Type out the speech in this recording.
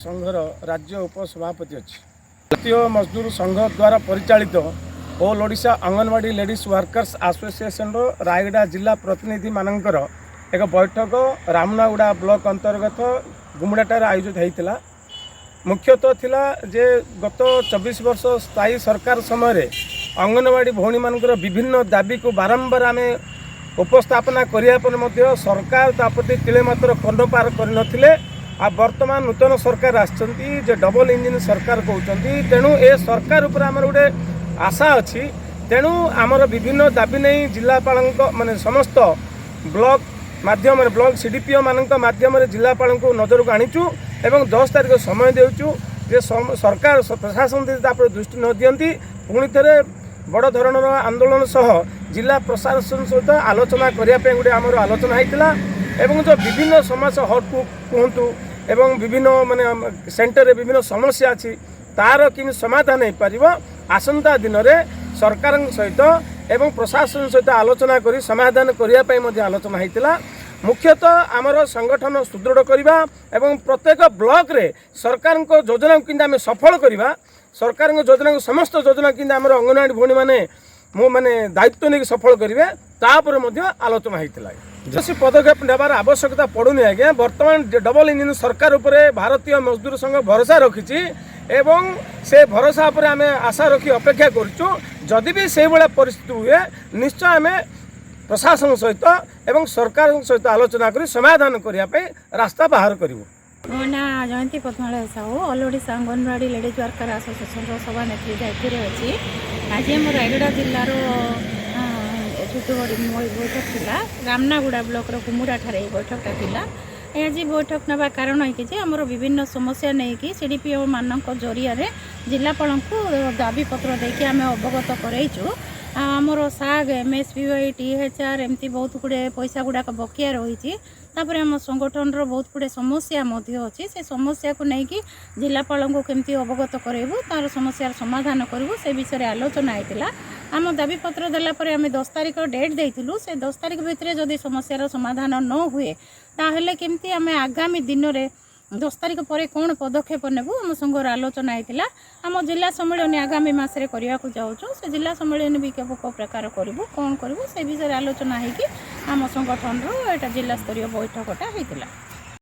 संघर राज्य उपसभापति अच्छी भारतीय मजदूर संघ द्वारा परिचालित all Odisha anganwadi ladies workers association Rayagada जिला प्रतिनिधि मानकर एक बैठक रामनागुड़ा ब्लॉक अंतर्गत गुमड़ाटार आयोजित होता। मुख्यतः थिला जे गत 24 वर्ष स्थायी सरकार समय अंगनवाड़ी भौणी मानकर विभिन्न दाबी को बारंबार आम उपस्थापना करिया पर मध्य सरकार ताप्रति तिले मात्र कर्णपार कर आ वर्तमान नूतन सरकार आछंती जे डबल इंजिन सरकार कहते तेणु ए सरकार उपर आमर गोटे आशा अच्छी। तेणु आमर विभिन्न दाबी नहीं जिलापाल माने समस्त ब्लॉक माध्यम ब्लॉक सीडीपीओ मान माध्यम जिलापाल को नजर को आनीचु एवं 10 तारिख समय देचु जे सरकार प्रशासन दृष्टि न दियंती पुणी थे बड़ धरणर आंदोलन सह जिला प्रशासन सहित आलोचना करने गोटे आमर आलोचना होता एवं जो विभिन्न समस्या हट कहतु एवं विभिन्न माने सेंटर रे विभिन्न समस्या अच्छी तार कि समाधान हो पार आसंता दिन में सरकार सहित एवं प्रशासन सहित आलोचना करी समाधान करने आलोचना होता। मुख्यतः आमर संगठन सुदृढ़ करवा एवं प्रत्येक ब्लॉक रे सरकार को योजना कि सफल करवा सरकार योजना समस्त योजना कि अंगनवाड़ी भौणी मैंने माने दायित्व नहीं सफल करेंगे तापर आलोचना होता। जैसे पदक्षेप नेबार आवश्यकता पड़ूनी आज्ञा वर्तमान डबल इंजिन सरकार उपरे भारतीय मजदूर संघ भरोसा रखी एवं से भरोसा पर आम आशा रखी अपेक्षा करुचु जदि भी से भाया परिस्थिति हुए निश्चय आम प्रशासन सहित एवं सरकार सहित आलोचना कर समाधान करने रास्ता बाहर करूँ। मो ना Jayanti Padmalaya Sahu all Odisha anganwadi ladies worker association सभानेत्री दायित्व अच्छी। आज आम रायगड़ा जिलार बैठक थिला रामनागुड़ा ब्लॉक कुमुड़ा ठारे बैठकटा थिला। आज बैठक नवा कारण है आमर विभिन्न समस्या नहीं कि सीडीपीओ मान जरिया जिलापाल को दाबी पत्र देके आम अवगत करैचु। आमर साग एमएसपीवाई टीएचआर एमती बहुत गुड़े पैसा गुड़ाक बकिया रही तापर आम संगठन बहुत गुड़े समस्या अच्छी से समस्या को लेकिन जिलापाल को केमती अवगत करेबू तार समस्यार समाधान करूँ से विषय आलोचना होता। आम दाबी पत्र देलापर आम 10 तारिख डेट देइथिलु से 10 तारिख भितर जदि समस्यार समाधान न हुए ताहले केमती आम आगामी दिन में 10 तारिख पर कौन पदक्षेप नेबू आम संघर आलोचना होता। आम जिला सम्मेलन आगामी मसरे करने को जाऊँ से जिला सम्मेलन भी केव प्रकार करूँ कौन करूँ से विषय आलोचना होगी आम संगठन एटा जिला स्तरीय बैठकटा होता।